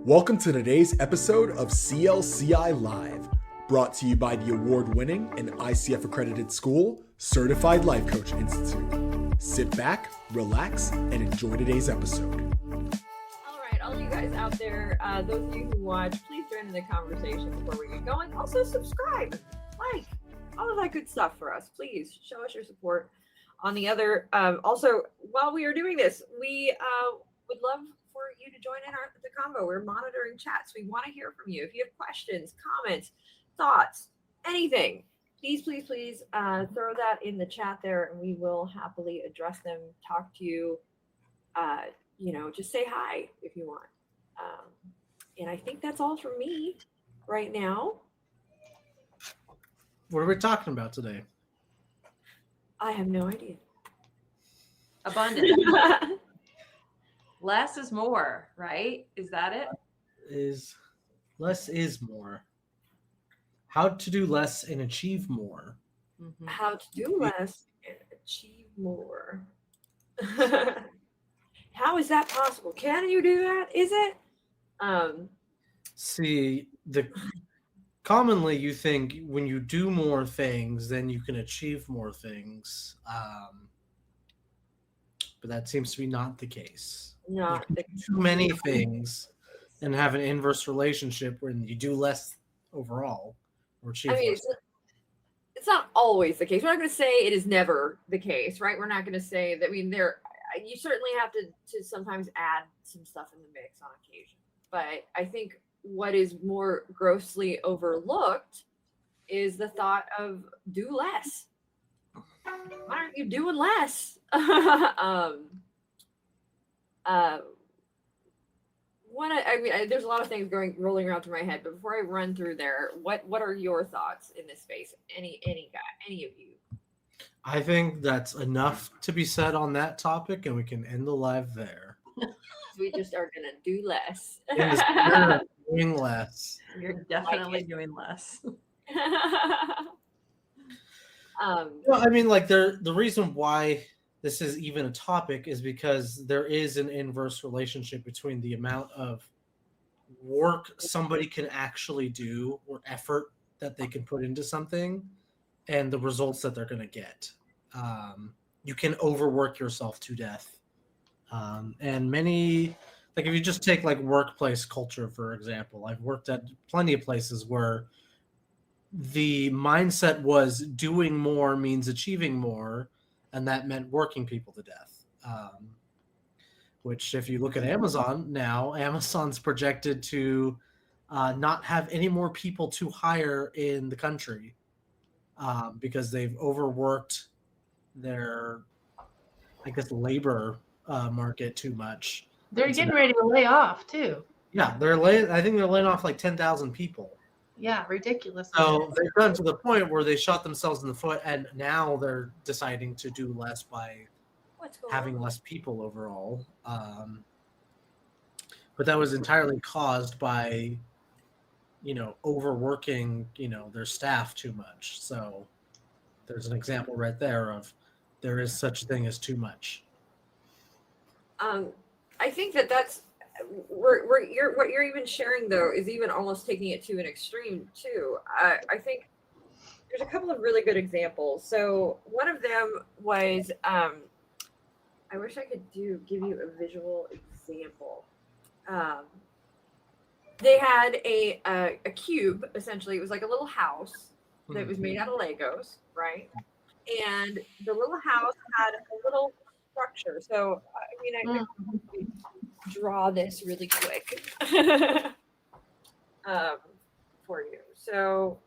Welcome to today's episode of CLCI Live, brought to you by the award-winning and ICF-accredited school, Certified Life Coach Institute. Sit back, relax, and enjoy today's episode. All right, all you guys out there, those of you who watch, please join in the conversation before we get going. Also, subscribe, like, all of that good stuff for us. Please show us your support. On the other, also, while we are doing this, we would love for you to join in the convo. We're monitoring chats. We want to hear from you. If you have questions, comments, thoughts, anything, please throw that in the chat there, and we will happily address them, talk to you. Just say hi if you want. And I think that's all from me right now. What are we talking about today? I have no idea. Abundance. Less is more, right? Is that it? Less is more. How to do less and achieve more. Mm-hmm. How to do less and achieve more. How is that possible? Can you do that? Is it? Commonly you think when you do more things, then you can achieve more things. But that seems to be not the case. Not the too many things and have an inverse relationship when you do less overall or achieve less. It's not always the case. We're not going to say it is never the case, right? We're not going to say that. You certainly have to sometimes add some stuff in the mix on occasion. But I think what is more grossly overlooked is the thought of do less. Why aren't you doing less? There's a lot of things rolling around through my head, but before I run through there, what are your thoughts in this space? Any of you? I think that's enough to be said on that topic, and we can end the live there. We just are gonna do less. Doing less. You're definitely doing less. The reason why this is even a topic is because there is an inverse relationship between the amount of work somebody can actually do or effort that they can put into something and the results that they're going to get. You can overwork yourself to death. And many, if you just take workplace culture, for example, I've worked at plenty of places where the mindset was doing more means achieving more, and that meant working people to death. Which, if you look at Amazon now, Amazon's projected to not have any more people to hire in the country because they've overworked their, labor market too much. They're getting ready to lay off too. Yeah, I think they're laying off 10,000 people. Yeah, ridiculous. So they've gotten to the point where they shot themselves in the foot, and now they're deciding to do less by having less people overall. But that was entirely caused by, overworking, their staff too much. So there's an example right there of there is such a thing as too much. I think that's what you're even sharing, though, is even almost taking it to an extreme too. I think there's a couple of really good examples. So one of them was, I wish I could give you a visual example. They had a cube, essentially. It was like a little house that was made out of Legos, right? And the little house had a little structure. So I draw this really quick for you. So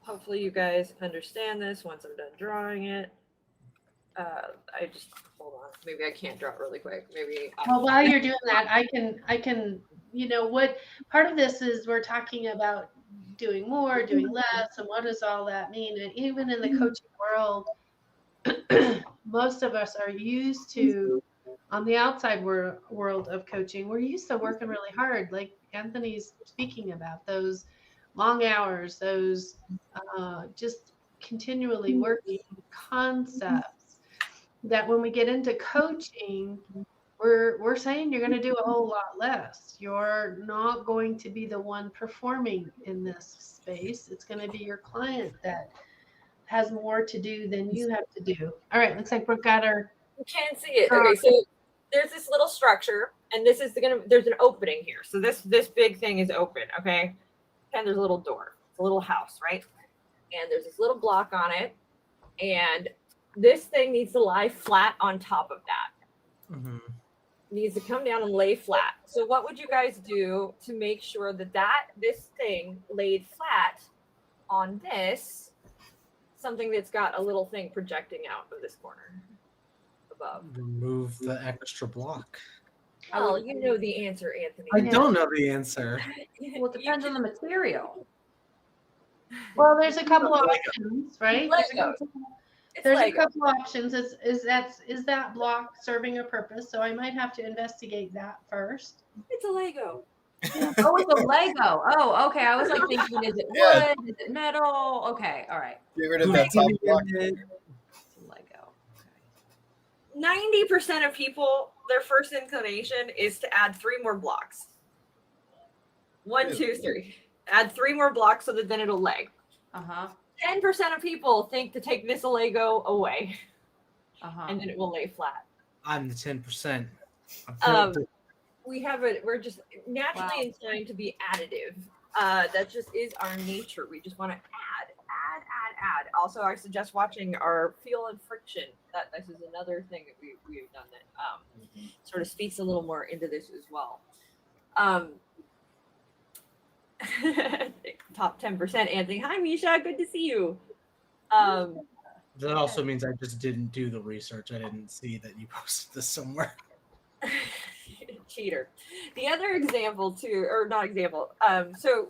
hopefully you guys understand this once I'm done drawing it. Hold on. Maybe I can't draw it really quick. While you're doing that, I can, what part of this is we're talking about doing more, doing less, and what does all that mean? And even in the coaching world, most of us are used to, on the outside world of coaching, we're used to working really hard, like Anthony's speaking about, those long hours, those just continually working concepts, that when we get into coaching, we're saying you're going to do a whole lot less. You're not going to be the one performing in this space. It's going to be your client that has more to do than you have to do. All right, looks like Brooke got her. You can't see it. Okay, so there's this little structure, and this is there's an opening here. So this big thing is open, okay? And there's a little door. It's a little house, right? And there's this little block on it, and this thing needs to lie flat on top of that. Mm-hmm. Needs to come down and lay flat. So what would you guys do to make sure that this thing laid flat on this, something that's got a little thing projecting out of this corner above? Remove the extra block. Oh, you know the answer, Anthony. I don't know the answer. Well, it depends on the material. Well, there's a couple of options, right? Legos. There's a Lego. couple options. Is that block serving a purpose? So I might have to investigate that first. It's a Lego. Oh, it's a Lego. Oh, okay. I was like thinking, is it Yeah. wood? Is it metal? Okay, all right. Get rid of that top block. It's a Lego. Okay. 90% of people, their first inclination is to add 3 more blocks. 1, 2, 3. Add 3 more blocks so that then it'll lay. Uh-huh. 10% of people think to take this Lego away Uh-huh. and then it will lay flat. I'm the 10%. We're just naturally inclined to be additive. That just is our nature. We just want to add. Also, I suggest watching our Feel and Friction. That this is another thing that we've done that sort of speaks a little more into this as well. Top 10%, Anthony. Hi, Misha. Good to see you. That also means I just didn't do the research. I didn't see that you posted this somewhere. Cheater. The other example too, or not example. So,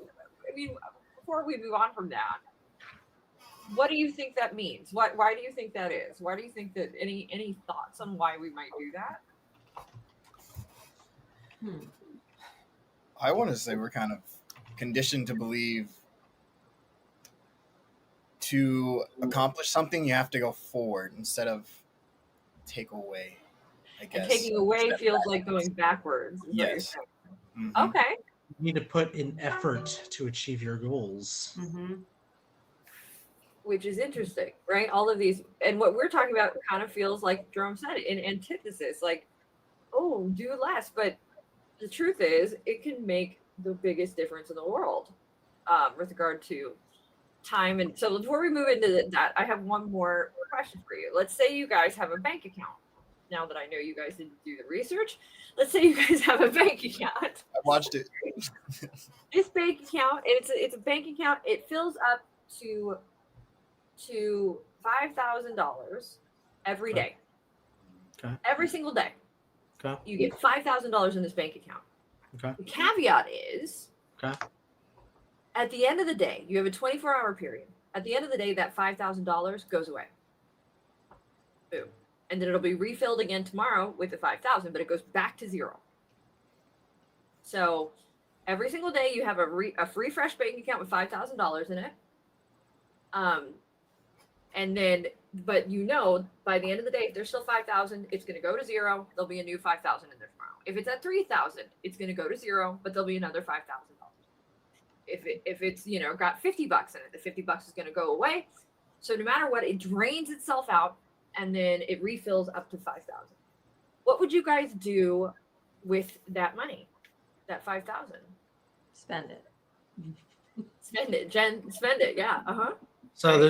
I mean, before we move on from that, what do you think that means? Why do you think that is? Why do you think that? Any thoughts on why we might do that? I want to say we're kind of conditioned to believe to accomplish something, you have to go forward instead of take away, I guess. And taking away feels like going backwards. Is what you're Yes. saying. Mhm. Okay. You need to put in effort to achieve your goals. Mm-hmm. Which is interesting, right? All of these, and what we're talking about kind of feels like Jerome said, in antithesis, like, oh, do less. But the truth is, it can make the biggest difference in the world with regard to time. And so before we move into that, I have one more question for you. Let's say you guys have a bank account. Now that I know you guys didn't do the research, let's say you guys have a bank account. I watched it. This bank account, it's a bank account. It fills up to $5,000 every day. Okay. Every single day. Okay. You get $5,000 in this bank account. Okay. The caveat is, Okay. at the end of the day, you have a 24-hour period. At the end of the day, that $5,000 goes away. Boom. And then it'll be refilled again tomorrow with the 5,000, but it goes back to zero. So every single day you have a free fresh bank account with $5,000 in it. And then, but by the end of the day, if there's still 5,000, it's going to go to zero. There'll be a new 5,000 in there tomorrow. If it's at 3,000, it's going to go to zero, but there'll be another $5,000. If it's got $50 in it, the $50 is going to go away. So no matter what, it drains itself out, and then it refills up to 5,000. What would you guys do with that money, that 5,000? Spend it. Spend it, Jen. Spend it. Yeah. So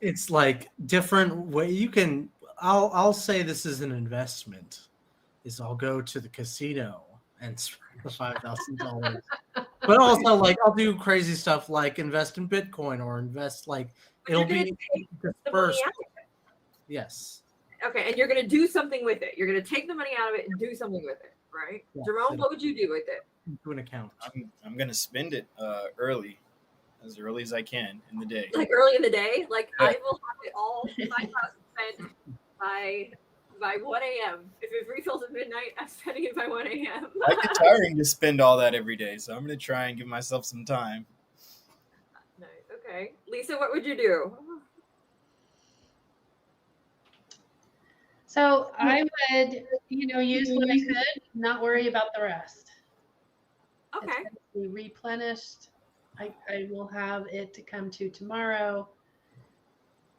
it's like different way you can. I'll say this is an investment. Is I'll go to the casino and spend the $5,000, but also like I'll do crazy stuff like invest in Bitcoin or invest like it'll be dispersed. Yes. Okay, and you're going to do something with it. You're going to take the money out of it and do something with it, right? Yes. Jerome, what would you do with it? To an account. I'm gonna spend it early as I can in the day. Like early in the day? Like Yeah. I will have it all 5,000 spent by 1 a.m. If it refills at midnight, I'm spending it by 1 a.m. I get tiring to spend all that every day, so I'm gonna try and give myself some time. Nice. Okay. Lisa, what would you do? So I would, use what I could, not worry about the rest. It's Okay. going to be replenished. I will have it to come to tomorrow.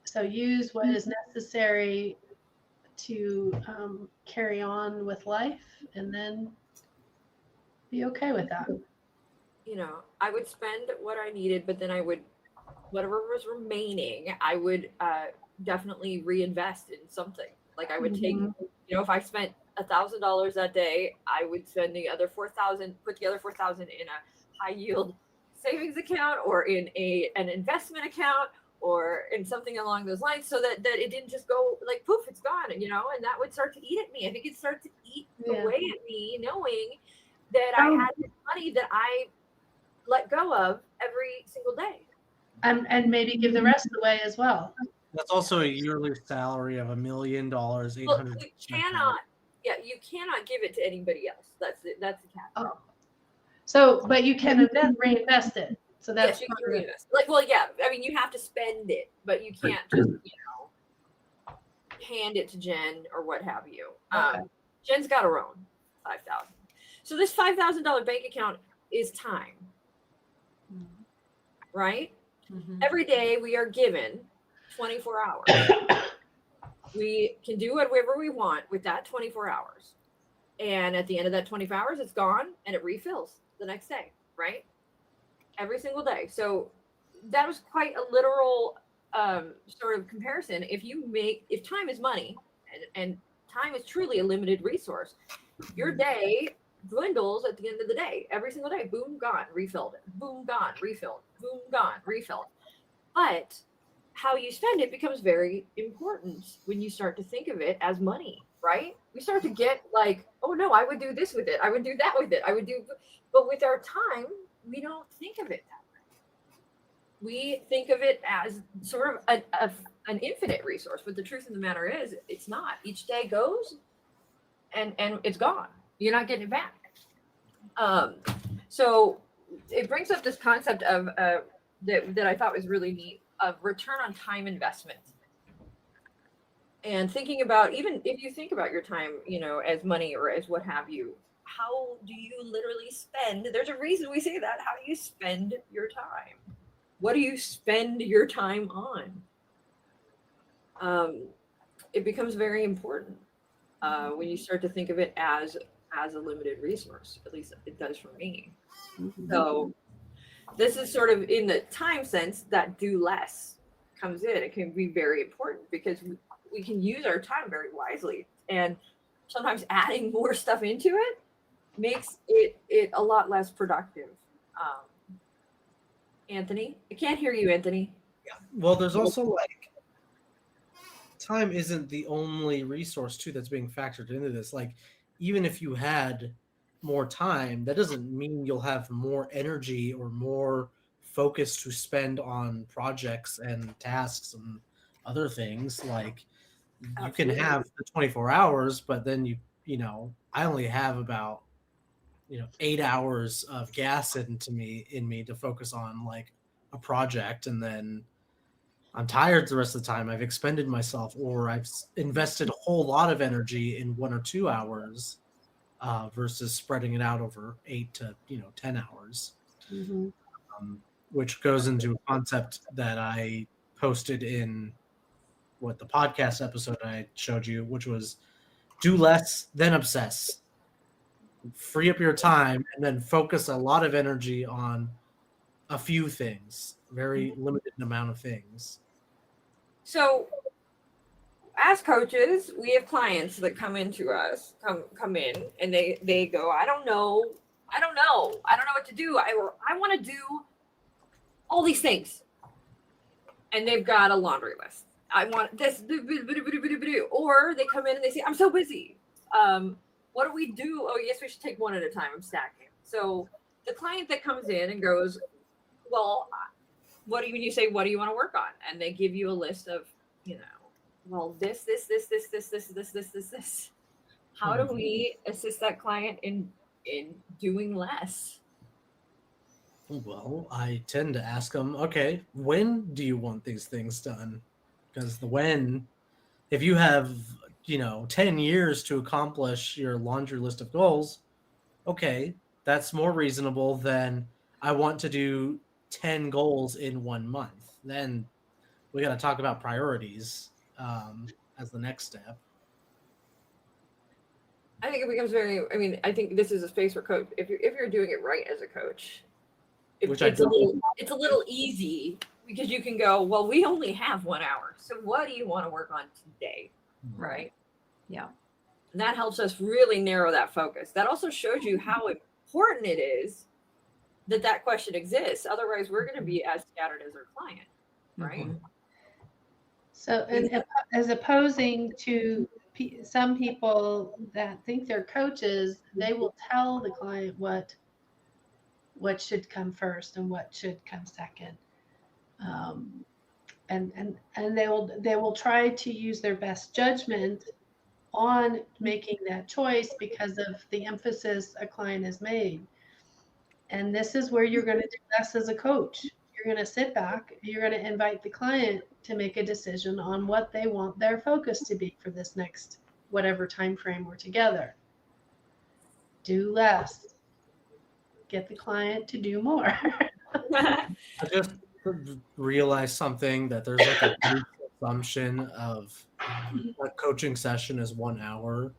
So use what is necessary to carry on with life, and then be okay with that. I would spend what I needed, but then I would, whatever was remaining, I would definitely reinvest in something. Like I would take, if I spent $1,000 that day, I would spend the other 4,000, put the other 4,000 in a high yield savings account or in an investment account or in something along those lines, so that it didn't just go like poof, it's gone, and that would start to eat at me. I think it'd start to eat away at me, knowing that I had this money that I let go of every single day. And maybe give the rest away as well. That's also a yearly salary of $1 million, Well, you cannot give it to anybody else. That's the cap. Oh. So, but you can then reinvest it. So that's yes, you can reinvest. I mean, you have to spend it, but you can't just hand it to Jen or what have you. Okay. Jen's got her own $5,000. So this $5,000 bank account is time, right? Mm-hmm. Every day we are given 24 hours. We can do whatever we want with that 24 hours. And at the end of that 24 hours, it's gone and it refills the next day, right? Every single day. So that was quite a literal sort of comparison. If time is money and time is truly a limited resource, your day dwindles at the end of the day. Every single day, boom, gone, refilled. Boom, gone, refilled. Boom, gone, refilled. But how you spend it becomes very important when you start to think of it as money, right? We start to get like, oh no, I would do this with it. I would do that with it. But with our time, we don't think of it that way. We think of it as sort of an infinite resource, but the truth of the matter is it's not. Each day goes and it's gone. You're not getting it back. So it brings up this concept of that I thought was really neat, of return on time investment. And thinking about, even if you think about your time, as money or as what have you, how do you literally spend? There's a reason we say that. How do you spend your time? What do you spend your time on? It becomes very important when you start to think of it as a limited resource. At least it does for me. Mm-hmm. So this is sort of in the time sense that do less comes in. It can be very important because we can use our time very wisely, and sometimes adding more stuff into it makes it a lot less productive. Anthony, I can't hear you, Anthony. Yeah. Well, there's also like time isn't the only resource too that's being factored into this. Like, even if you had more time, that doesn't mean you'll have more energy or more focus to spend on projects and tasks and other things. Like, you can have the 24 hours, but then I only have about 8 hours of gas in me to focus on like a project, and then I'm tired the rest of the time. I've expended myself, or I've invested a whole lot of energy in 1 or 2 hours versus spreading it out over 8 to 10 hours. Mm-hmm. Which goes into a concept that I posted in the podcast episode I showed you, which was do less, then obsess. Free up your time and then focus a lot of energy on a few things, very limited amount of things. So as coaches, we have clients that come into us, come in, and they go, I don't know what to do. I want to do all these things. And they've got a laundry list. I want this, or they come in and they say, I'm so busy. What do we do? Oh, yes, we should take one at a time. I'm stacking. So the client that comes in and goes, well, when you say, what do you want to work on? And they give you a list of, well, this. How do we assist that client in doing less? Well, I tend to ask them, okay, when do you want these things done? Because if you have 10 years to accomplish your laundry list of goals, okay, that's more reasonable than I want to do 10 goals in 1 month. Then we got to talk about priorities as the next step. I think it becomes I think this is a space where coach, if you're doing it right as a coach, it's a little easy because you can go, well, we only have 1 hour. So what do you want to work on today? Right. Yeah. And that helps us really narrow that focus. That also shows you how important it is that question exists. Otherwise, we're going to be as scattered as our client, right? Mhm. So, and as opposing to some people that think they're coaches, they will tell the client what should come first and what should come second, and they will try to use their best judgment on making that choice because of the emphasis a client has made. And this is where you're going to do less as a coach. You're going to sit back, you're going to invite the client to make a decision on what they want their focus to be for this next whatever time frame we're together. Do less. Get the client to do more. I just realized something, that there's like a big assumption of a coaching session is 1 hour.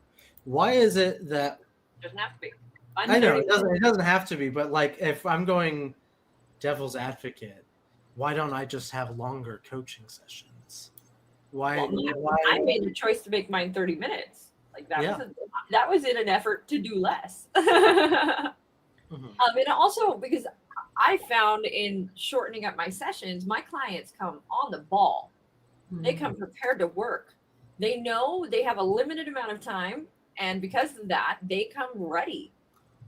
Why is it that Doesn't have to be. I know it doesn't have to be, but like if I'm going devil's advocate, why don't I just have longer coaching sessions? Why I made the choice to make mine 30 minutes. Like that Yeah. that was in an effort to do less. Mhm. And also because I found in shortening up my sessions, my clients come on the ball. They come prepared to work. They know they have a limited amount of time, and because of that, they come ready.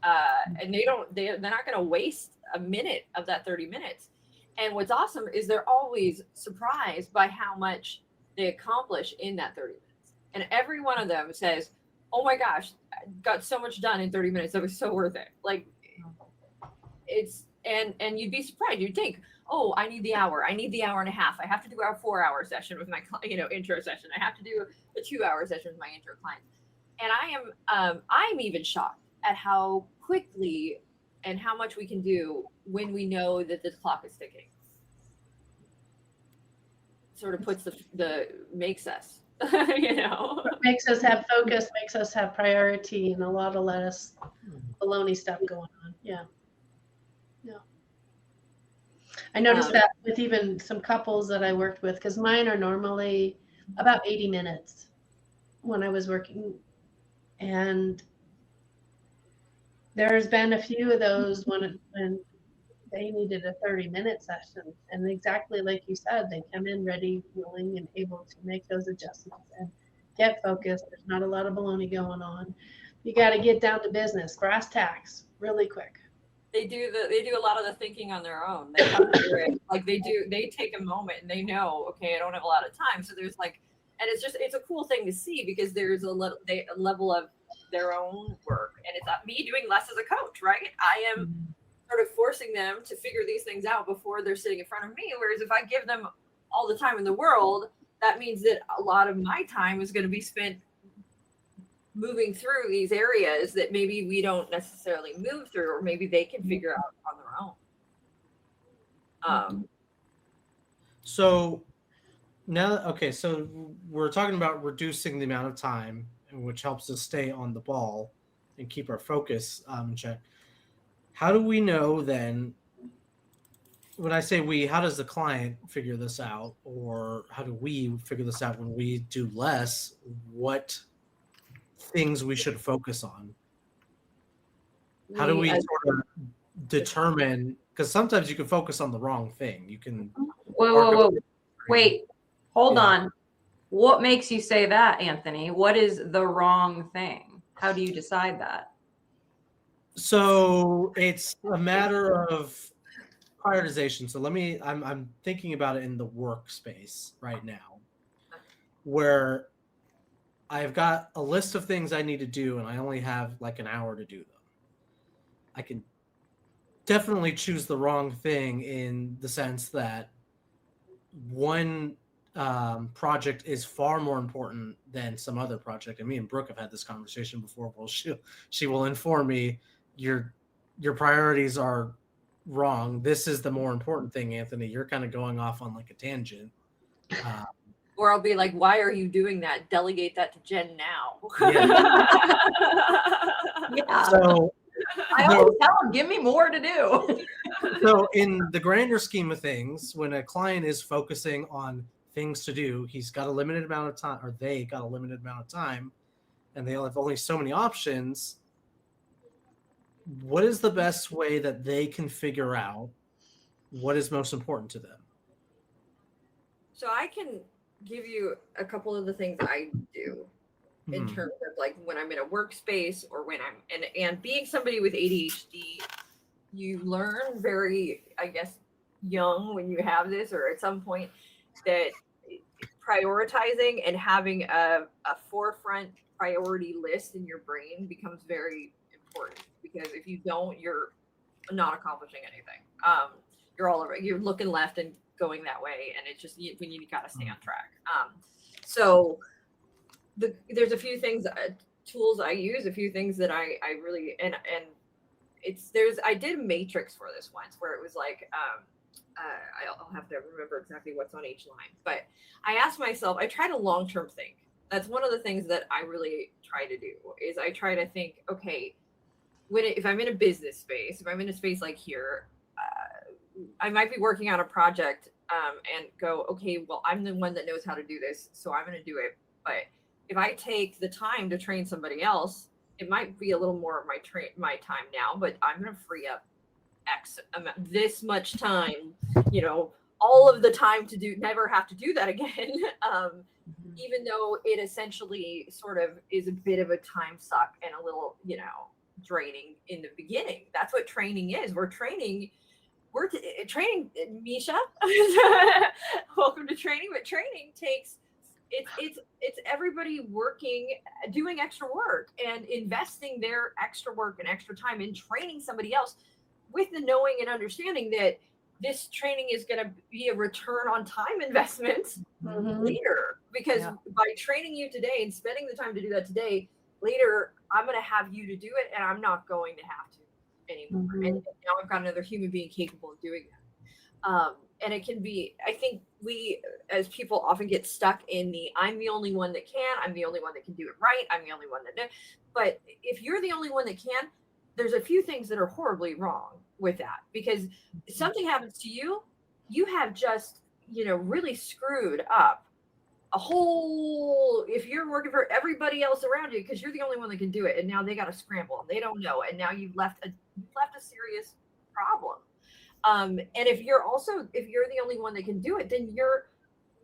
And they're not going to waste a minute of that 30 minutes. And what's awesome is they're always surprised by how much they accomplish in that 30 minutes. And every one of them says, oh my gosh, I got so much done in 30 minutes. That was so worth it. Like and you'd be surprised. You'd think, oh, I need the hour. I need the hour and a half. I have to do a 4-hour session with my, intro session. I have to do a 2-hour session with my intro client. And I'm even shocked at how quickly and how much we can do when we know that the clock is ticking. Sort of puts makes us, Makes us have focus, makes us have priority, and a lot of less baloney stuff going on. Yeah. I noticed that with even some couples that I worked with, because mine are normally about 80 minutes when I was working. And there's been a few of those when they needed a 30-minute session. And exactly like you said, they come in ready, willing, and able to make those adjustments and get focused. There's not a lot of baloney going on. You got to get down to business, brass tacks, really quick. They do a lot of the thinking on their own. They come through it. Like they take a moment and they know, okay, I don't have a lot of time. So there's and it's a cool thing to see because there's a level of their own work, and it's not me doing less as a coach, right? I am sort of forcing them to figure these things out before they're sitting in front of me. Whereas if I give them all the time in the world, that means that a lot of my time is going to be spent moving through these areas that maybe we don't necessarily move through, or maybe they can figure out on their own. So now, okay, so we're talking about reducing the amount of time, which helps us stay on the ball and keep our focus in check. How do we know then, when I say we, how does the client figure this out, or how do we figure this out when we do less? What things we should focus on? How do we sort of determine, because sometimes you can focus on the wrong thing. You can Whoa. Wait, hold on. What makes you say that, Anthony? What is the wrong thing? How do you decide that? So it's a matter of prioritization. So I'm thinking about it in the workspace right now, where I've got a list of things I need to do and I only have like an hour to do them. I can definitely choose the wrong thing in the sense that one project is far more important than some other project. And me and Brooke have had this conversation before. Well, she will inform me your priorities are wrong. This is the more important thing, Anthony. You're kind of going off on like a tangent. Or I'll be like, why are you doing that? Delegate that to Jen now. Yeah. So I always tell them, give me more to do. So in the grander scheme of things, when a client is focusing on things to do, he's got a limited amount of time, or they got a limited amount of time, and they'll have only so many options. What is the best way that they can figure out what is most important to them? So I can give you a couple of the things I do in terms of like when I'm in a workspace or when I'm and being somebody with ADHD, you learn very, I guess, young when you have this, or at some point, that prioritizing and having a forefront priority list in your brain becomes very important, because if you don't, you're not accomplishing anything. You're all over, you're looking left and going that way, and it's just you got to stay on track. So there's a few things, tools I use, a few things that I really and I did a matrix for this once where it was like I'll have to remember exactly what's on each line, but I asked myself, I try to long-term think. That's one of the things that I really try to do, is I try to think, okay, if I'm in a business space, if I'm in a space like here, I might be working on a project and go, okay, well, I'm the one that knows how to do this, so I'm going to do it. But if I take the time to train somebody else, it might be a little more of my time now, but I'm going to free up X amount, this much time, all of the time to never have to do that again. Even though it essentially sort of is a bit of a time suck and a little, draining in the beginning. That's what training is. We're training, Misha. Welcome to training, but training takes, it's everybody working, doing extra work and investing their extra work and extra time in training somebody else, with the knowing and understanding that this training is going to be a return on time investment later, because by training you today and spending the time to do that today, later I'm going to have you to do it, and I'm not going to have to anymore. And now I've got another human being capable of doing that. And it can be, I think we as people often get stuck in I'm the only one that can, I'm the only one that can do it right, I'm the only one that but if you're the only one that can, there's a few things that are horribly wrong with that, because if something happens to you, you have just, really screwed up if you're working for everybody else around you, because you're the only one that can do it, and now they got to scramble and they don't know, and now you've left a serious problem. And if you're the only one that can do it, then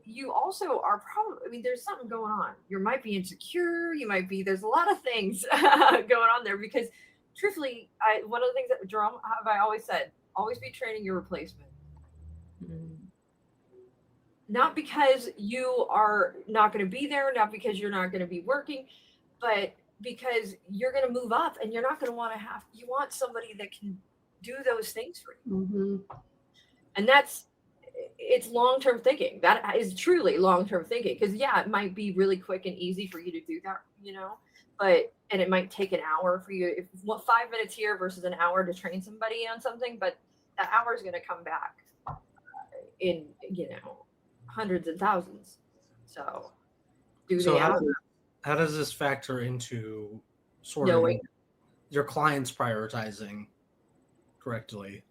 you also are probably, there's something going on. You might be insecure. There's a lot of things going on there, because truthfully, one of the things that Jerome, have I always said, always be training your replacement. Not because you are not going to be there, not because you're not going to be working, but because you're going to move up, and you're not going to you want somebody that can do those things for you. And it's long-term thinking. That is truly long-term thinking, because it might be really quick and easy for you to do that, and it might take an hour for you, 5 minutes here versus an hour to train somebody on something, but that hour is going to come back in, hundreds and thousands. So how does this factor into sort of your clients prioritizing correctly?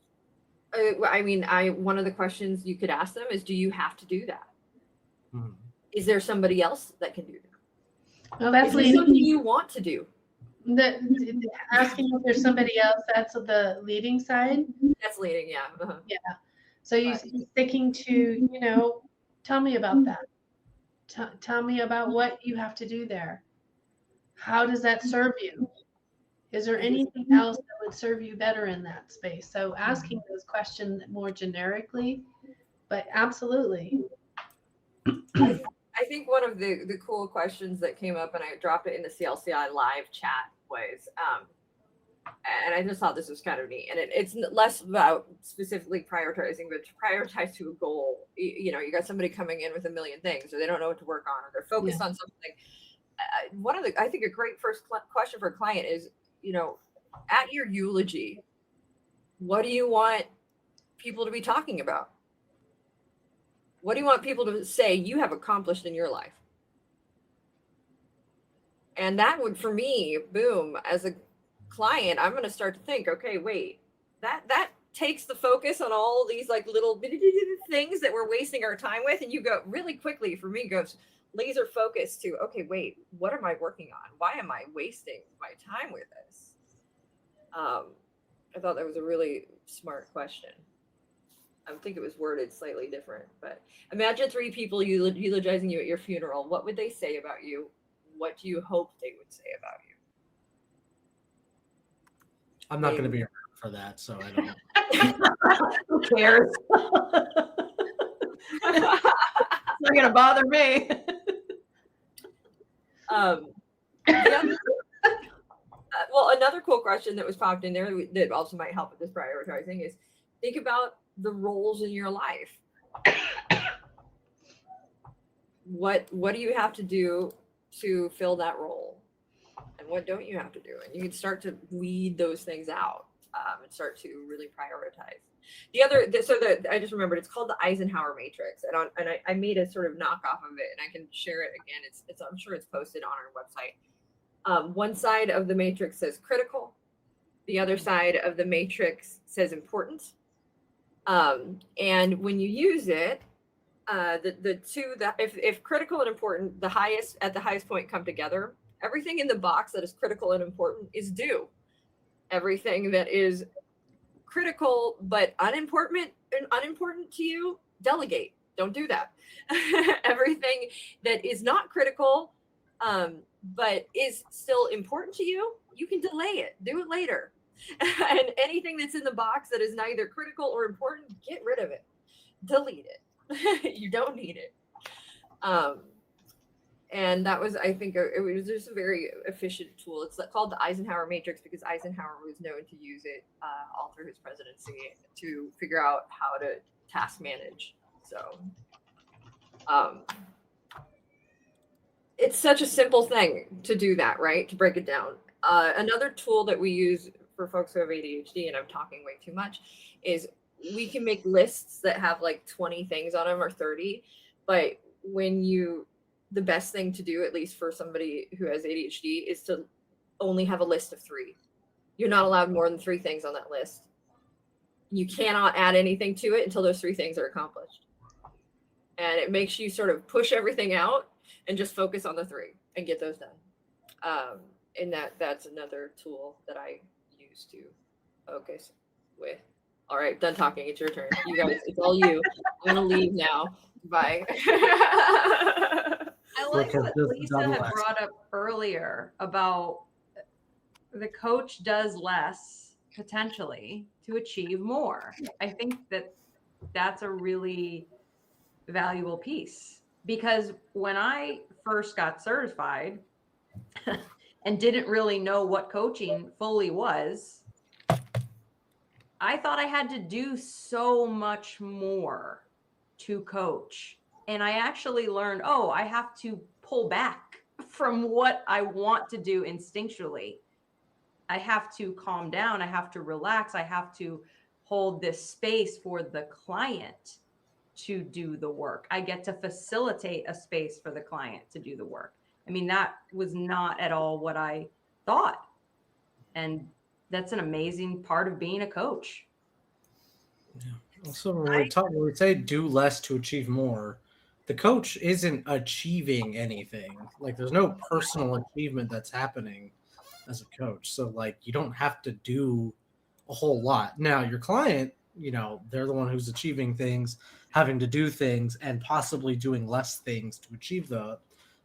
One of the questions you could ask them is, do you have to do that? Is there somebody else that can do that? Well, that's something you want to do. Asking if there's somebody else, that's the leading side. That's leading, yeah. Yeah. So you're sticking to, tell me about that. Tell me about what you have to do there. How does that serve you? Is there anything else that would serve you better in that space? So asking those questions more generically, but absolutely. I think one of the cool questions that came up, and I dropped it in the CLCI live chat, was And I just thought this was kind of neat. And it's less about specifically prioritizing, but to prioritize to a goal. You know, you got somebody coming in with a million things, or they don't know what to work on, or they're focused on something. One of the, I think a great first question for a client is, you know, at your eulogy, what do you want people to be talking about? What do you want people to say you have accomplished in your life? And that would, for me, boom, as a client, I'm going to start to think, okay, wait, that takes the focus on all these like little things that we're wasting our time with. And you go really quickly, for me, goes laser focus to, okay, wait, what am I working on? Why am I wasting my time with this? I thought that was a really smart question. I think it was worded slightly different, but imagine 3 people eulogizing you at your funeral. What would they say about you? What do you hope they would say about you? I'm not going to be around for that, so I don't. Who cares? It's not gonna bother me. Well, another cool question that was popped in there that also might help with this prioritizing is think about the roles in your life. What do you have to do to fill that role? And what don't you have to do? And you can start to weed those things out and start to really prioritize. I just remembered, it's called the Eisenhower Matrix, and I made a sort of knockoff of it, and I can share it again. It's I'm sure it's posted on our website. One side of the matrix says critical, the other side of the matrix says important. And when you use it, the two that if critical and important, at the highest point come together, everything in the box that is critical and important is due. Everything that is critical but unimportant to you, delegate. Don't do that. Everything that is not critical but is still important to you, you can delay it. Do it later. And anything that's in the box that is neither critical or important, get rid of it. Delete it. You don't need it. And that was, I think, it was just a very efficient tool. It's called the Eisenhower Matrix because Eisenhower was known to use it all through his presidency to figure out how to task manage. So it's such a simple thing to do that, right? To break it down. Another tool that we use for folks who have ADHD, and I'm talking way too much, is we can make lists that have like 20 things on them or 30. But the best thing to do, at least for somebody who has ADHD, is to only have a list of 3. You're not allowed more than 3 things on that list. You cannot add anything to it until those 3 things are accomplished. And it makes you sort of push everything out and just focus on the 3 and get those done. And that's another tool that I use to focus with. All right, done talking. It's your turn. You guys, it's all you. I'm going to leave now. Bye. I like what Lisa had brought up earlier about the coach does less potentially to achieve more. I think that's a really valuable piece, because when I first got certified and didn't really know what coaching fully was, I thought I had to do so much more to coach. And I actually learned, I have to pull back from what I want to do instinctually. I have to calm down. I have to relax. I have to hold this space for the client to do the work. I get to facilitate a space for the client to do the work. I mean, that was not at all what I thought. And that's an amazing part of being a coach. Yeah. Also, when we say do less to achieve more, the coach isn't achieving anything. Like, there's no personal achievement that's happening as a coach. So, like, you don't have to do a whole lot. Now, your client, they're the one who's achieving things, having to do things, and possibly doing less things to achieve that.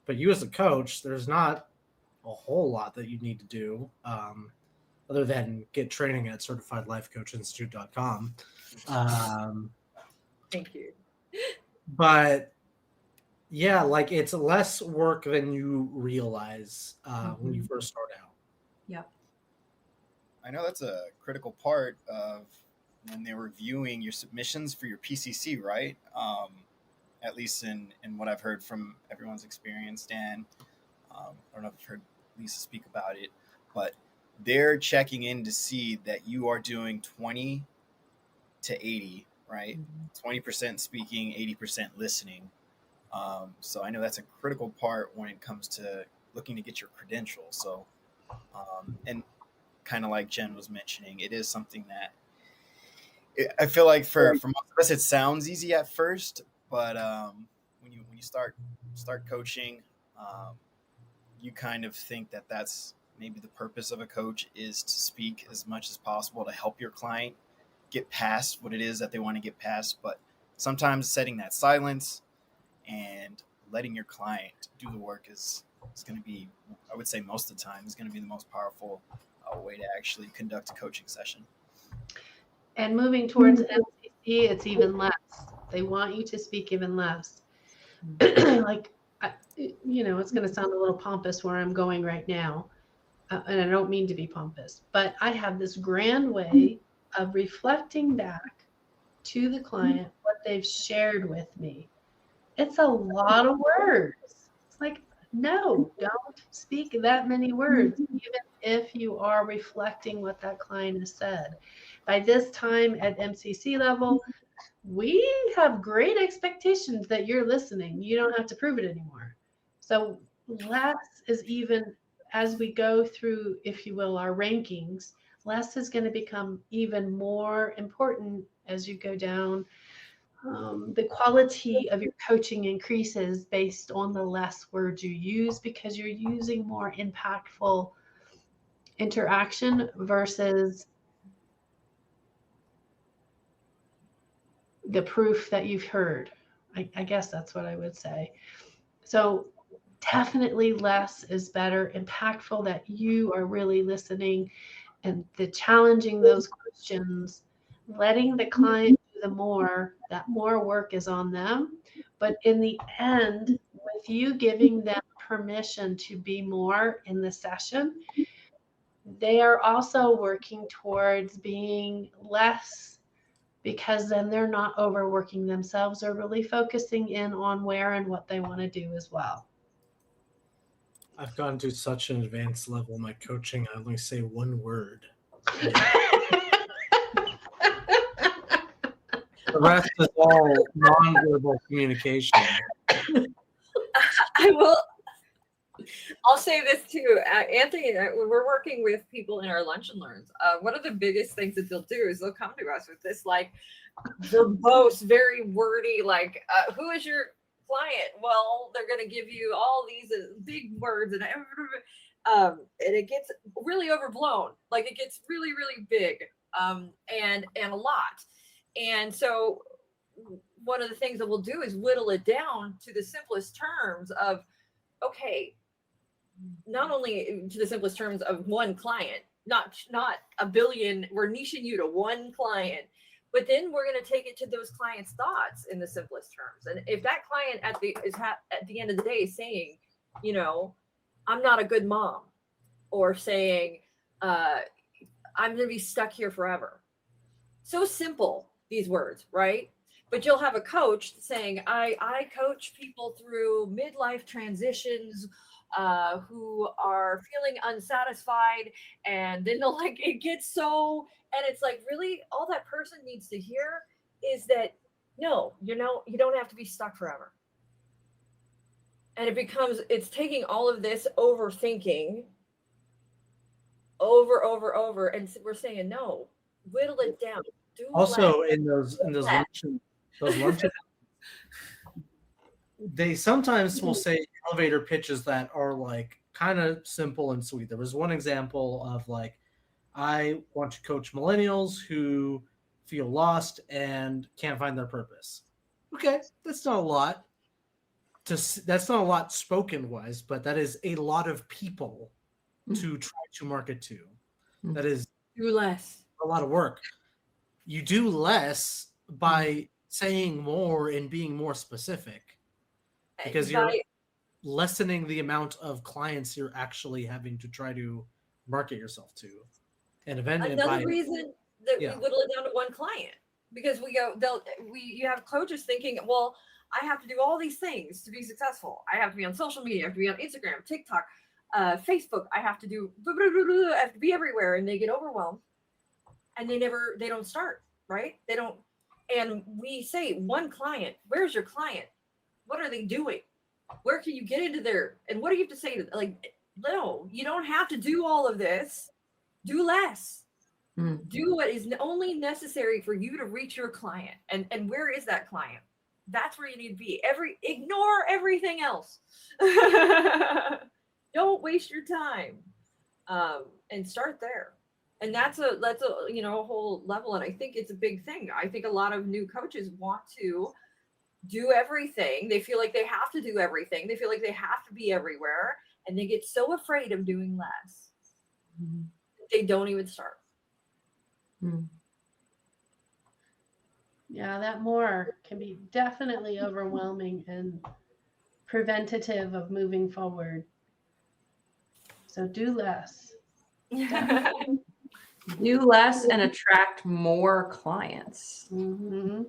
But you as a coach, there's not a whole lot that you need to do other than get training at CertifiedLifeCoachInstitute.com. Thank you. But yeah, like, it's less work than you realize when you first start out. Yep. I know that's a critical part of when they're reviewing your submissions for your PCC, right? At least in what I've heard from everyone's experience, Dan. I don't know if I've heard Lisa speak about it, but they're checking in to see that you are doing 20 to 80, right? 20% speaking, 80% listening. So I know that's a critical part when it comes to looking to get your credentials. So, and kind of like Jen was mentioning, it is something that I feel like for most of us, it sounds easy at first, but when you start coaching, you kind of think that that's maybe the purpose of a coach is to speak as much as possible to help your client get past what it is that they want to get past. But sometimes setting that silence and letting your client do the work is going to be, I would say most of the time, is going to be the most powerful way to actually conduct a coaching session. And moving towards MCC, it's even less. They want you to speak even less. Like, it's going to sound a little pompous where I'm going right now. And I don't mean to be pompous, but I have this grand way of reflecting back to the client what they've shared with me. It's a lot of words. It's like, no, don't speak that many words, even if you are reflecting what that client has said. By this time at MCC level, we have great expectations that you're listening. You don't have to prove it anymore. So less is, even as we go through, if you will, our rankings, less is going to become even more important as you go down. The quality of your coaching increases based on the less words you use, because you're using more impactful interaction versus the proof that you've heard. I guess that's what I would say. So definitely less is better, impactful, that you are really listening and the challenging those questions, letting the client do the more, that more work is on them. But in the end, with you giving them permission to be more in the session, they are also working towards being less, because then they're not overworking themselves. They're really focusing in on where and what they want to do as well. I've gone to such an advanced level in my coaching, I only say one word. The rest is all nonverbal communication. I'll say this too, Anthony. When we're working with people in our lunch and learns, one of the biggest things that they'll do is they'll come to us with this like verbose, very wordy, like, who is your client? Well, they're going to give you all these big words, and it gets really overblown. Like, it gets really, really big, and a lot. And so one of the things that we'll do is whittle it down to the simplest terms of, okay, not only to the simplest terms of one client, not a billion, we're niching you to one client, but then we're going to take it to those clients' thoughts in the simplest terms. And if that client at the end of the day is saying, I'm not a good mom, or saying, I'm going to be stuck here forever. So simple, these words, right? But you'll have a coach saying, I coach people through midlife transitions, who are feeling unsatisfied, and then they'll it gets so, and it's like, really, all that person needs to hear is that, no, you don't have to be stuck forever. And it's taking all of this overthinking over, and we're saying, no, whittle it down. Also, in those luncheons, they sometimes will say elevator pitches that are like kind of simple and sweet. There was one example of like, I want to coach millennials who feel lost and can't find their purpose. Okay, that's not a lot. That's not a lot spoken wise, but that is a lot of people to try to market to. That is do less. A lot of work. You do less by saying more and being more specific, because you're lessening the amount of clients you're actually having to try to market yourself to. And eventually, Another reason that Yeah. we whittle it down to one client, because you have coaches thinking, well, I have to do all these things to be successful. I have to be on social media. I have to be on Instagram, TikTok, Facebook. I have to do, I have to be everywhere, and they get overwhelmed, and they don't start, right? They don't. And we say, one client. Where's your client? What are they doing? Where can you get into there? And what do you have to say to them? Like, no, you don't have to do all of this. Do less. Do what is only necessary for you to reach your client. And where is that client? That's where you need to be. Ignore everything else. Don't waste your time. And start there. And that's a whole level. And I think it's a big thing. I think a lot of new coaches want to do everything. They feel like they have to do everything. They feel like they have to be everywhere. And they get so afraid of doing less. They don't even start. Yeah, that more can be definitely overwhelming and preventative of moving forward. So do less. Do less and attract more clients. Mm-hmm.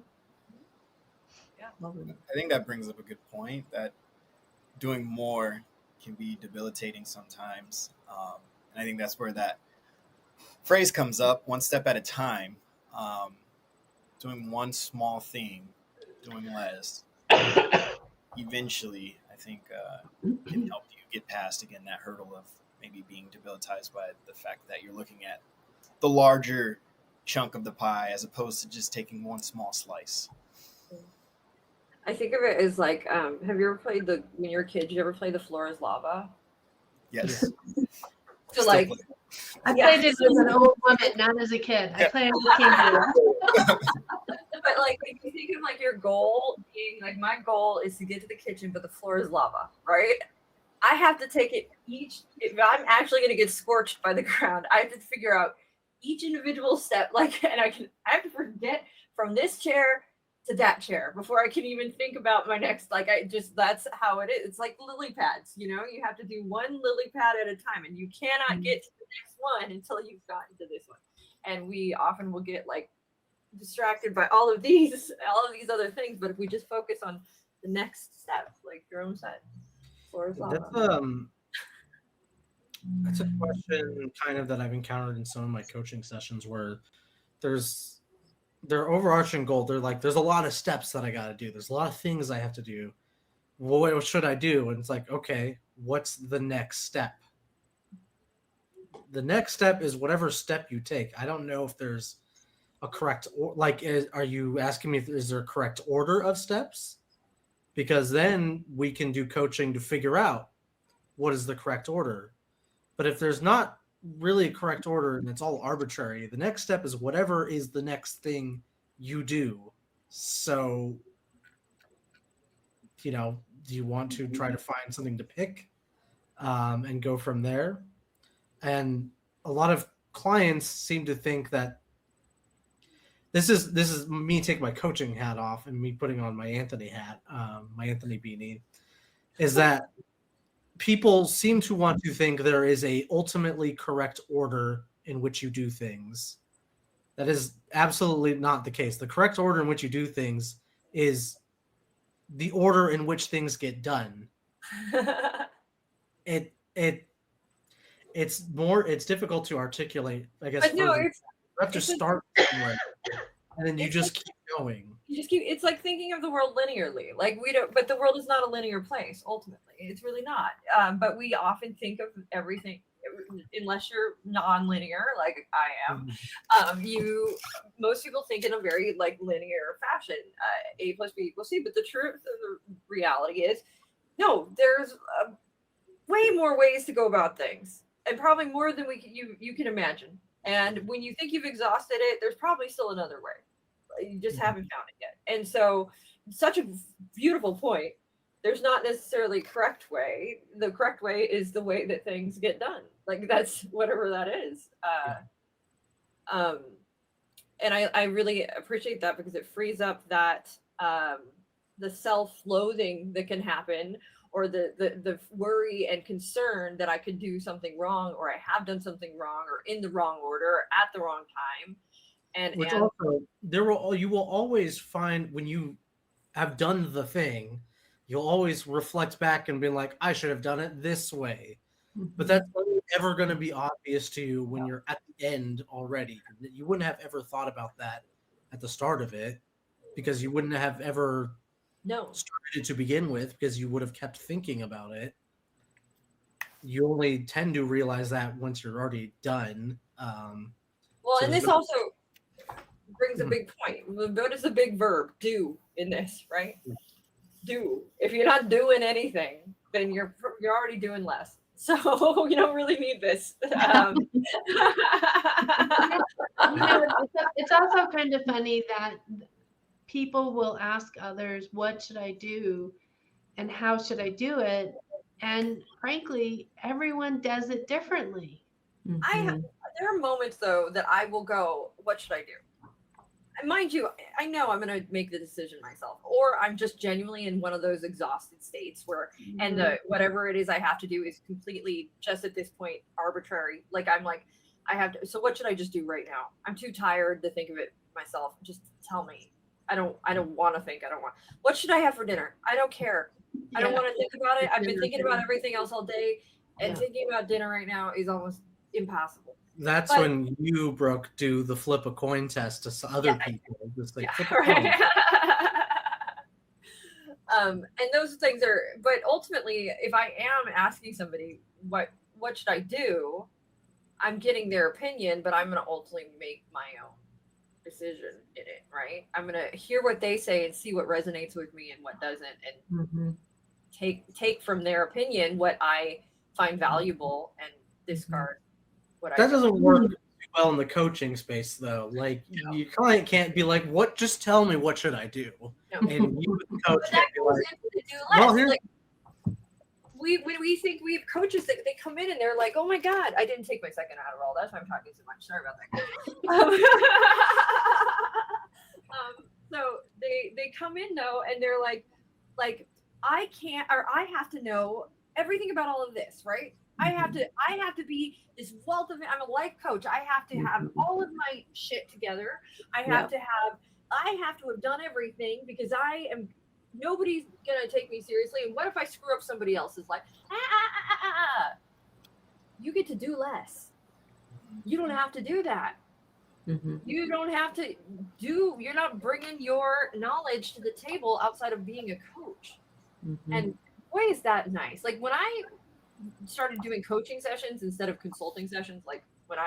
Yeah, I think that brings up a good point, that doing more can be debilitating sometimes. And I think that's where that phrase comes up, one step at a time. Doing one small thing, doing less, eventually, I think, can help you get past, again, that hurdle of maybe being debilitized by the fact that you're looking at the larger chunk of the pie as opposed to just taking one small slice. I think of it as like, have you ever played when you were a kid, did you ever play The Floor is Lava? Yes. So like, I played it as an old woman, not as a kid. I played as a kid. But like, if you think of like your goal being like, my goal is to get to the kitchen, but the floor is lava, right? I have to take it if I'm actually going to get scorched by the ground, I have to figure out each individual step. Like, and I have to forget from this chair to that chair before I can even think about my next, like, that's how it is. It's like lily pads, you have to do one lily pad at a time, and you cannot get to the next one until you've gotten to this one. And we often will get like distracted by all of these other things, but if we just focus on the next step, like Jerome said, floor is lava. That's a question kind of that I've encountered in some of my coaching sessions, where their overarching goal, they're like, there's a lot of steps that I got to do, there's a lot of things I have to do, what should I do? And it's like, okay, what's the next step? The next step is whatever step you take. I don't know if there's a correct, are you asking me if is there a correct order of steps? Because then we can do coaching to figure out what is the correct order. But if there's not really a correct order and it's all arbitrary, the next step is whatever is the next thing you do. So, do you want to try to find something to pick and go from there? And a lot of clients seem to think that this is me taking my coaching hat off and me putting on my Anthony hat, my Anthony beanie, is that people seem to want to think there is a ultimately correct order in which you do things. That is absolutely not the case. The correct order in which you do things is the order in which things get done. It's difficult to articulate, I guess. But no, you have to start somewhere, and then you just keep going. It's like thinking of the world linearly. Like but the world is not a linear place. Ultimately, it's really not. But we often think of everything, unless you're non-linear, like I am. Most people think in a very like linear fashion, A plus B equals C. But the truth of the reality is, no, there's way more ways to go about things, and probably more than you can imagine. And when you think you've exhausted it, there's probably still another way. You just haven't found it yet. And so, such a beautiful point. There's not necessarily a correct way. The correct way is the way that things get done. Like, that's whatever that is. And I really appreciate that, because it frees up that the self-loathing that can happen, or the worry and concern that I could do something wrong, or I have done something wrong, or in the wrong order, or at the wrong time. Which And also you will always find when you have done the thing, you'll always reflect back and be like, I should have done it this way. But that's only ever going to be obvious to you when you're at the end already. You wouldn't have ever thought about that at the start of it, because you wouldn't have ever started it to begin with, because you would have kept thinking about it. You only tend to realize that once you're already done. And this also brings a big point. What is the big verb? Do in this, right? Do. If you're not doing anything, then you're already doing less. So you don't really need this. It's also kind of funny that people will ask others, what should I do and how should I do it? And frankly, everyone does it differently. There are moments, though, that I will go, what should I do? And mind you, I know I'm going to make the decision myself, or I'm just genuinely in one of those exhausted states where, and whatever it is I have to do is completely just at this point arbitrary. Like I'm like, I have to. So what should I just do right now? I'm too tired to think of it myself. Just tell me. I don't want to think. What should I have for dinner? I don't care. I don't want to think about it. I've been thinking about everything else all day, and thinking about dinner right now is almost impossible. That's when you, Brooke, do the flip a coin test to other people. Just like flip a coin. And those things are, but ultimately, if I am asking somebody what should I do, I'm getting their opinion, but I'm going to ultimately make my own decision in it, right? I'm going to hear what they say and see what resonates with me and what doesn't, and take from their opinion what I find valuable and discard what that doesn't work well in the coaching space, though. Like your client can't be like, "What? Just tell me what should I do?" And you, the coach, can't be like, "Well, here's." Like, when we think we have coaches that they come in and they're like, "Oh my God, I didn't take my second Adderall. That's why I'm talking so much. Sorry about that." So they come in though, and they're like I can't, or I have to know everything about all of this, right? I have to be this wealth of it. I'm a life coach. I have to have all of my shit together. I have to have done everything because nobody's going to take me seriously. And what if I screw up somebody else's life? You get to do less. You don't have to do that. You don't have to you're not bringing your knowledge to the table outside of being a coach. And boy, is that nice. Like when I started doing coaching sessions instead of consulting sessions, like when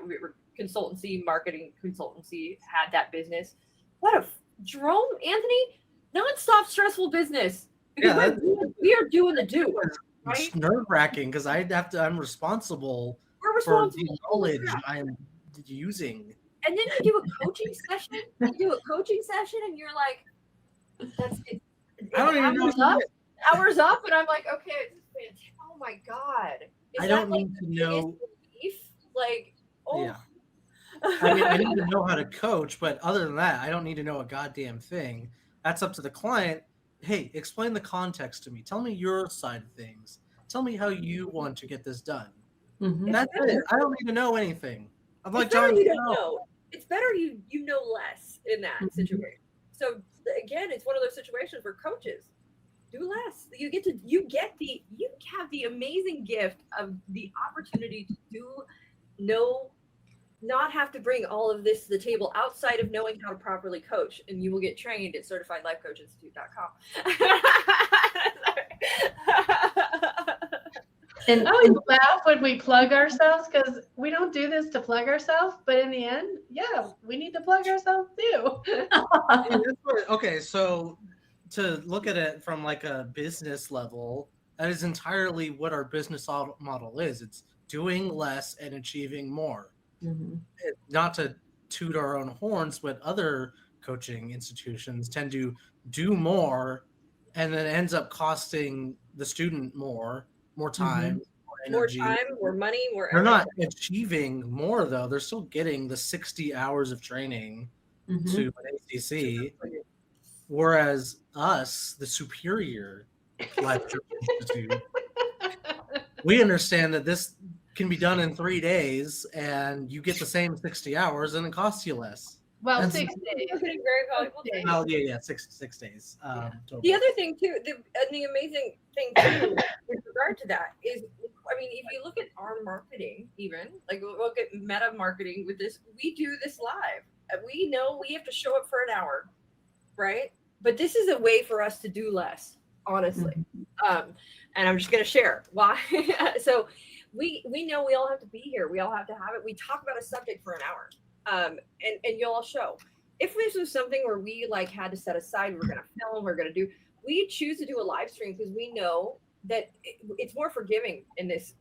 we were consultancy, marketing consultancy, had that business. What a Jerome, Anthony, nonstop stressful business. Because we are doing the do. Right? It's nerve-wracking because I'm responsible for the knowledge I'm using. And then you do a coaching session. And you're like, that's it. I don't even know. Hours up, and I'm like, okay, oh my God. I don't need to know. Like, oh. Yeah. I mean, I need to know how to coach, but other than that, I don't need to know a goddamn thing. That's up to the client. Hey, explain the context to me. Tell me your side of things. Tell me how you want to get this done. That's it. I don't need to know anything. I'm like, John, you don't know. It's better you know less in that situation. So again, it's one of those situations where coaches do less. You have the amazing gift of the opportunity to not have to bring all of this to the table outside of knowing how to properly coach, and you will get trained at certifiedlifecoachinstitute.com. And I always laugh when we plug ourselves because we don't do this to plug ourselves, but in the end, we need to plug ourselves too. Okay, so to look at it from like a business level, that is entirely what our business model is. It's doing less and achieving more. Not to toot our own horns, but other coaching institutions tend to do more and then ends up costing the student more time, more energy. More time, more money, more They're not achieving more, though. They're still getting the 60 hours of training to an ACC, whereas us, the superior, Life Coach Institute. We understand that this can be done in 3 days, and you get the same 60 hours, and it costs you less. Well, And 6 days. You're getting very valuable time. Well, yeah, 6 days. Total. The other thing too, the amazing thing too, with regard to that is, I mean, if you look at our marketing, even like look at meta marketing with this, we do this live. We know we have to show up for an hour, right? But this is a way for us to do less, honestly. And I'm just going to share why. So we know we all have to be here. We all have to have it. We talk about a subject for an hour. And you'll all show. If this was something where we like had to set aside, we're gonna film, we choose to do a live stream because we know that it's more forgiving in this,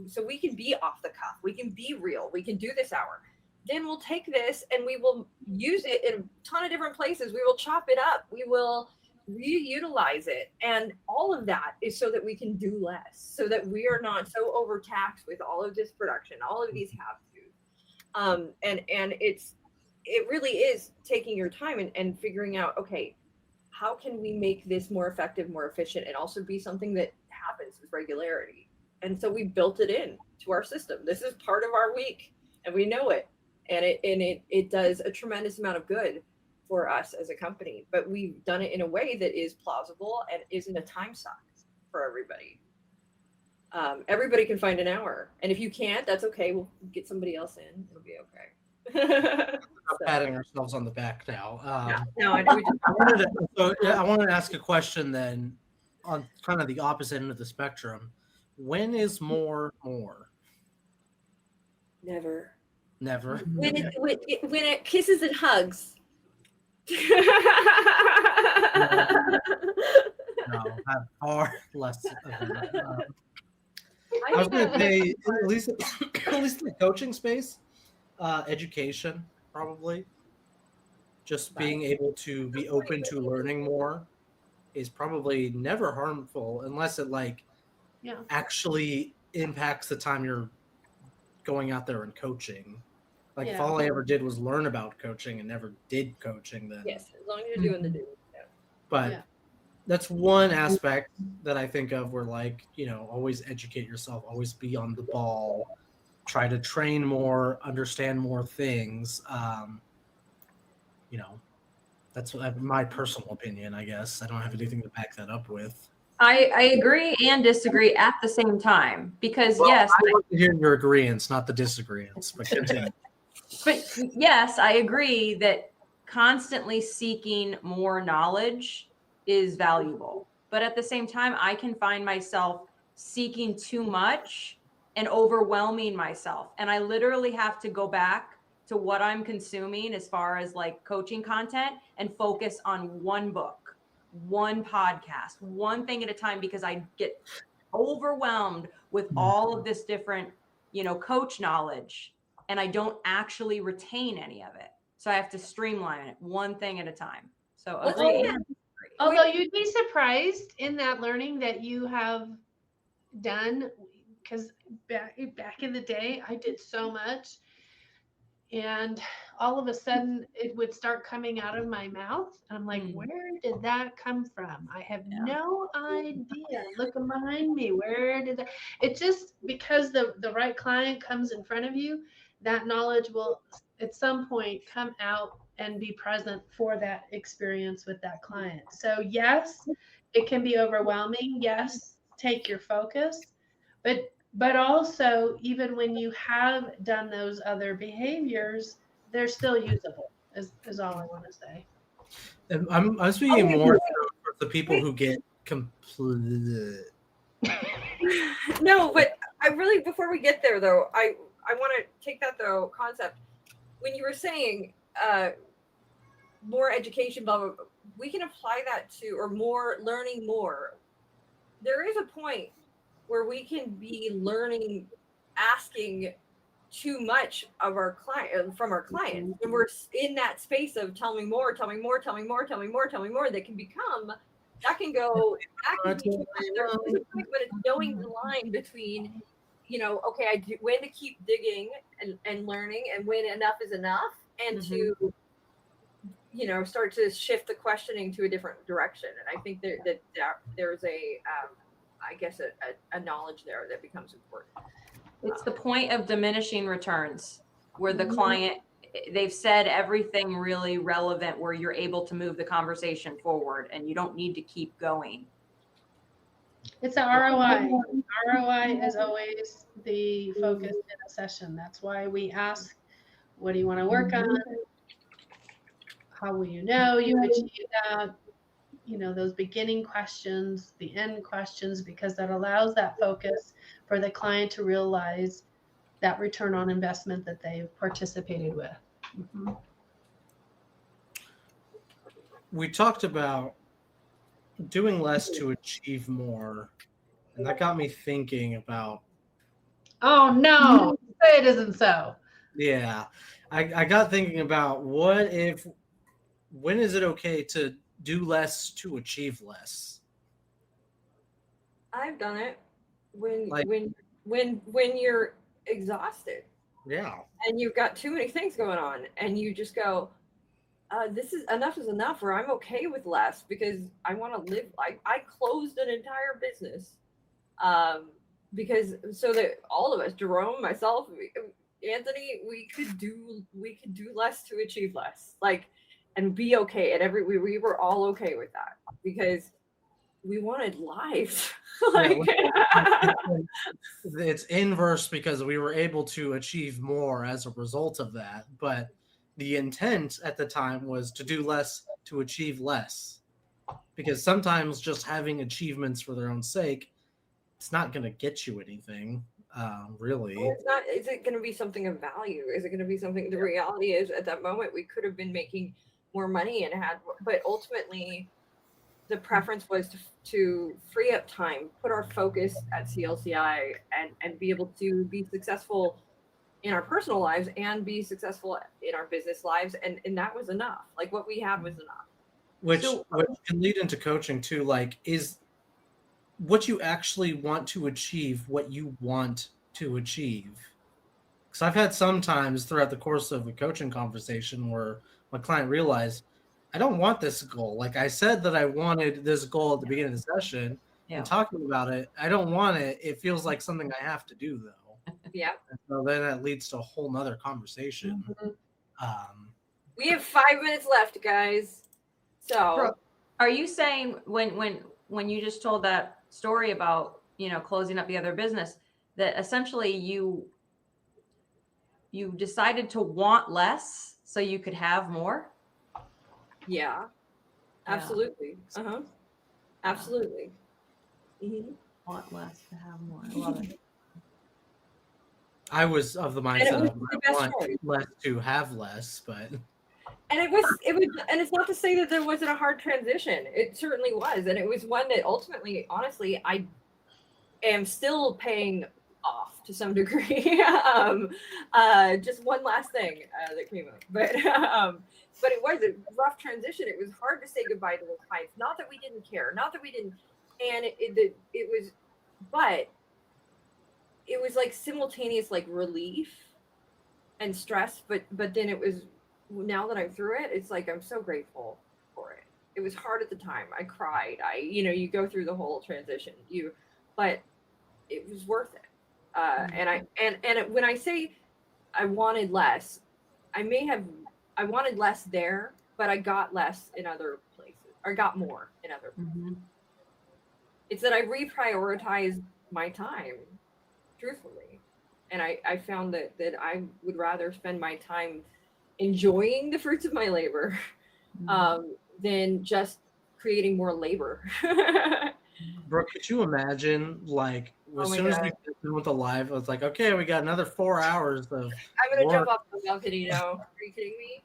so we can be off the cuff, we can be real, we can do this hour. Then we'll take this and we will use it in a ton of different places. We will chop it up, we will reutilize it, and all of that is so that we can do less, so that we are not so overtaxed with all of this production, all of these have-tos. And it really is taking your time and figuring out, okay, how can we make this more effective, more efficient, and also be something that happens with regularity? And so we built it in to our system. This is part of our week, and we know it. And it does a tremendous amount of good for us as a company. But we've done it in a way that is plausible and isn't a time suck for everybody. Everybody can find an hour, and if you can't, that's okay. We'll get somebody else in. It'll be okay. Patting ourselves on the back now. No, I know. I wanted to ask a question then, on kind of the opposite end of the spectrum. When is more? Never. When it kisses and hugs. No, have far less of that. I was going to say, at least in the coaching space, education, probably. Just being able to be open to learning more is probably never harmful unless it actually impacts the time you're going out there and coaching. If all I ever did was learn about coaching and never did coaching, then yes, as long as you're doing the do. Yeah. But that's one aspect that I think of where always educate yourself, always be on the ball, try to train more, understand more things. That's my personal opinion, I guess. I don't have anything to back that up with. I agree and disagree at the same time because yes, I want to hear your agreements, not the disagreements. But continue. But yes, I agree that constantly seeking more knowledge is valuable. But at the same time, I can find myself seeking too much and overwhelming myself. And I literally have to go back to what I'm consuming as far as coaching content and focus on one book, one podcast, one thing at a time, because I get overwhelmed with all of this different, coach knowledge, and I don't actually retain any of it. So I have to streamline it one thing at a time. So agree. Although you'd be surprised in that learning that you have done, because back in the day, I did so much, and all of a sudden it would start coming out of my mouth. And I'm like, where did that come from? I have no idea. Looking behind me, where did that? It's just because the right client comes in front of you, that knowledge will at some point come out and be present for that experience with that client. So yes, it can be overwhelming. Yes, take your focus, but also even when you have done those other behaviors, they're still usable is all I want to say. And I'm speaking more for the people who get complete. No, but I really, before we get there though, I want to take that concept. When you were saying more education, blah, blah, blah, we can apply that to, or more learning more. There is a point where we can be learning, asking too much of our client from our clients. When we're in that space of tell me more, that can go back to too much. There's a point when it's knowing the line between, okay, when to keep digging and learning, and when enough is enough, and to start to shift the questioning to a different direction. And I think that there's I guess a knowledge there that becomes important. It's the point of diminishing returns where the client, they've said everything really relevant where you're able to move the conversation forward and you don't need to keep going. It's a ROI. ROI is always the focus in a session. That's why we ask, what do you want to work on? How will you know you achieve that? Those beginning questions, the end questions, because that allows that focus for the client to realize that return on investment that they've participated with. Mm-hmm. We talked about doing less to achieve more, and that got me thinking about. Oh no, say it isn't so. Yeah, I got thinking about when is it okay to do less to achieve less? I've done it when you're exhausted. Yeah. And you've got too many things going on, and you just go, this is enough, or I'm okay with less because I want to live. I closed an entire business because so that all of us, Jerome, myself, Anthony, we could do less to achieve less, and be okay. And we were all okay with that because we wanted lives. It's inverse because we were able to achieve more as a result of that, but the intent at the time was to do less to achieve less, because sometimes just having achievements for their own sake, it's not going to get you anything, really. Well, it's not. Is it going to be something of value? Is it going to be something? The reality is, at that moment, we could have been making more money but ultimately, the preference was to free up time, put our focus at CLCI, and be able to be successful in our personal lives and be successful in our business lives, and that was enough. What we had was enough. Which can lead into coaching too. Is what you actually want to achieve what you want to achieve? Because I've had some times throughout the course of a coaching conversation where my client realized, I don't want this goal. I said that I wanted this goal at the beginning of the session, and talking about it, I don't want it. It feels like something I have to do, though. Yeah. And so then that leads to a whole nother conversation. Mm-hmm. We have 5 minutes left, guys. So, are you saying when you just told that story about closing up the other business, that essentially you decided to want less so you could have more? Yeah, absolutely. Absolutely. Mm-hmm. Want less to have more. I love it. I was of the mindset of I want less to have less, but. And it was, and it's not to say that there wasn't a hard transition. It certainly was, and it was one that ultimately, honestly, I am still paying off to some degree. Just one last thing that came up, but it was a rough transition. It was hard to say goodbye to the clients. Not that we didn't care, not that we didn't, and it was, but it was simultaneous relief and stress. But then it was. Now that I'm through it, it's I'm so grateful for it. It was hard at the time. I cried. You go through the whole transition. But it was worth it. And when I say I wanted less, I wanted less there, but I got less in other places, or got more in other places. Mm-hmm. It's that I reprioritized my time, truthfully, and I found that I would rather spend my time enjoying the fruits of my labor than just creating more labor. Brooke, could you imagine as soon as we get done with the live, it's okay, we got another 4 hours of I'm gonna jump off the balcony now. Are you kidding me?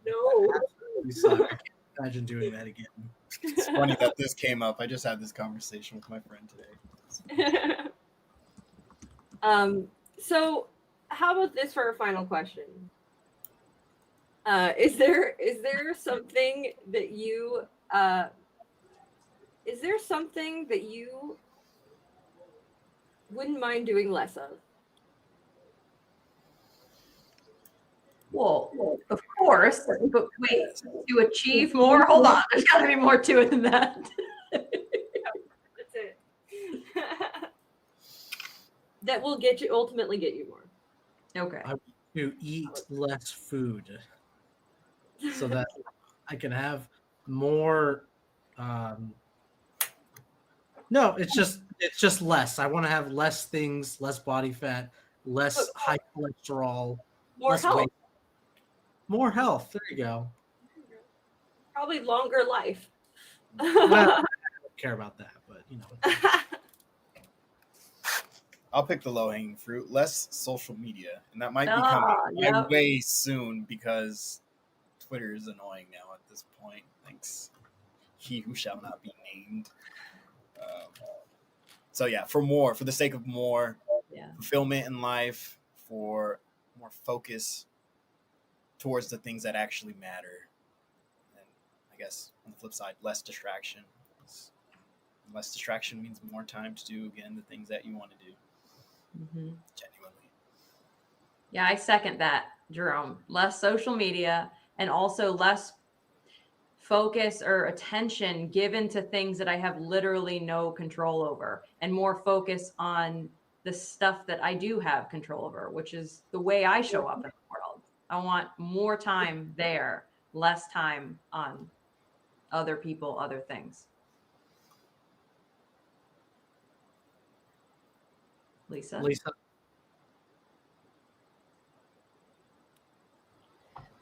No. I can't imagine doing that again. It's funny that this came up. I just had this conversation with my friend today. So how about this for a final question? Is there something that you wouldn't mind doing less of? Well, of course, but wait, to achieve more, hold on, there's got to be more to it than that. That's it. That will ultimately get you more. Okay. To eat less food so that I can have more. No, it's just less. I want to have less things, less body fat, less high cholesterol, More less health. weight. More health. There you go. Probably longer life. Well, I don't care about that, but you know. I'll pick the low-hanging fruit. Less social media, and that might be Ah, coming my yep. way soon because Twitter is annoying now at this point. Thanks, he who shall not be named. So yeah, for the sake of more Yeah. fulfillment in life, for more focus towards the things that actually matter, and I guess on the flip side, less distraction. Less distraction means more time to do again the things that you want to do. Mm-hmm. Genuinely. Yeah, I second that, Jerome. Less social media and also less focus or attention given to things that I have literally no control over, and more focus on the stuff that I do have control over, which is the way I show up in the world. I want more time there, less time on other people, other things. Lisa?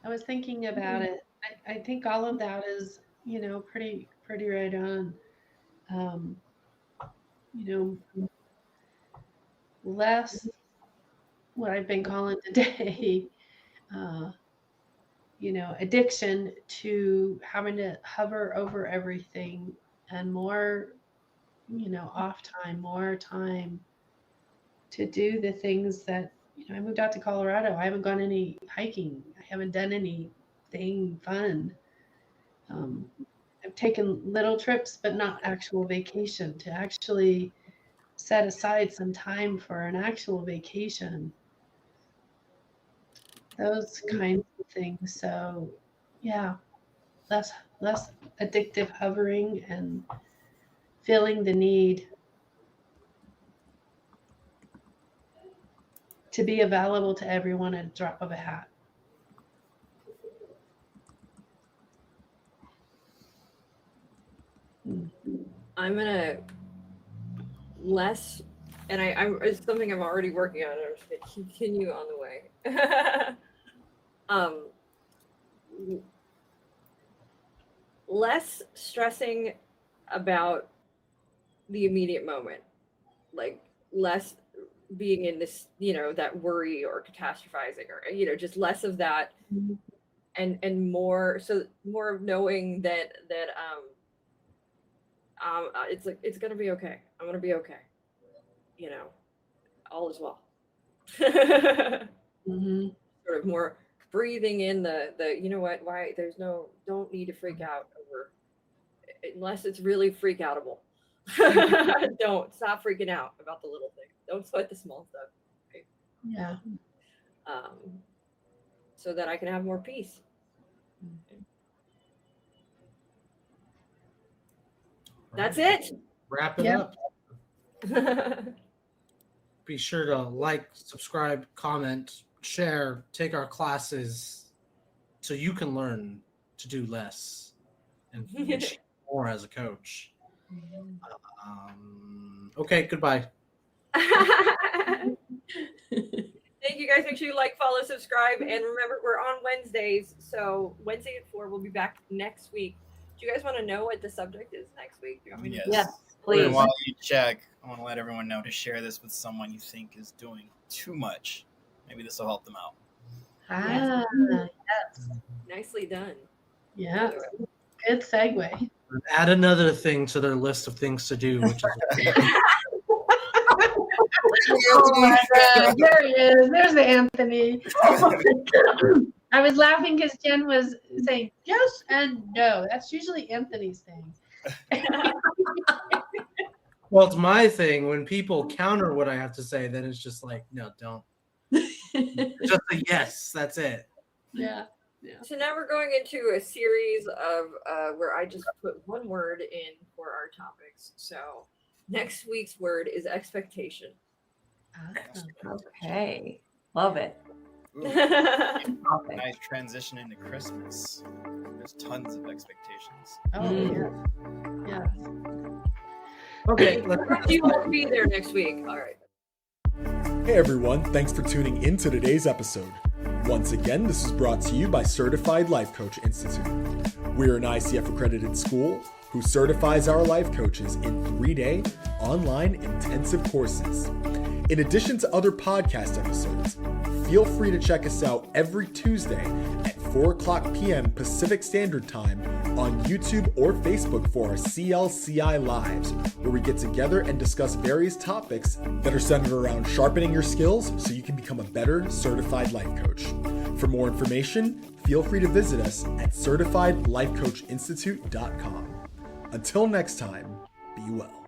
I was thinking about it. I think all of that is, pretty right on. Less what I've been calling today, addiction to having to hover over everything, and more, off time, more time to do the things that, I moved out to Colorado. I haven't gone any hiking. I haven't done anything fun. I've taken little trips, but not actual vacation, to actually set aside some time for an actual vacation. Those kinds of things. So yeah, less addictive hovering and feeling the need to be available to everyone at a drop of a hat. I'm gonna less, and it's something I'm already working on. I'm just gonna continue on the way. Less stressing about the immediate moment, like less being in this, that worry or catastrophizing, or just less of that, and more of knowing that it's like, it's gonna be okay. I'm gonna be okay. All is well. Mm-hmm. Sort of more breathing in the why don't need to freak out over, unless it's really freak outable. Don't stop freaking out about the little things. Don't sweat the small stuff. Right? Yeah. So that I can have more peace. That's it. Wrap it up. Be sure to like, subscribe, comment, share, take our classes so you can learn to do less and achieve more as a coach. Okay, goodbye. Thank you guys. Make sure you like, follow, subscribe, and remember, we're on Wednesdays. So Wednesday at 4, we'll be back next week. Do you guys want to know what the subject is next week? Do you want me to? Yes, please. And while you check, I want to let everyone know to share this with someone you think is doing too much. Maybe this will help them out. Ah, yes. Nicely done. Yeah. Good segue. Add another thing to their list of things to do, which is Oh my God, there he is. There's the Anthony. I was laughing because Jen was saying yes and no. That's usually Anthony's thing. well, it's my thing. When people counter what I have to say, then it's just like, no, don't. Just a yes. That's it. Yeah. So now we're going into a series of where I just put one word in for our topics. So next week's word is expectation. Okay. Love it. Ooh, Topic. nice transition into Christmas. There's tons of expectations. Oh, yeah. Okay, You won't be there next week. All right. Hey everyone, thanks for tuning in to today's episode. Once again, this is brought to you by Certified Life Coach Institute. We're an ICF accredited school who certifies our life coaches in 3-day online intensive courses. In addition to other podcast episodes, feel free to check us out every Tuesday at 4:00 p.m. Pacific Standard Time on YouTube or Facebook for our CLCI Lives, where we get together and discuss various topics that are centered around sharpening your skills so you can become a better certified life coach. For more information, feel free to visit us at certifiedlifecoachinstitute.com. Until next time, be well.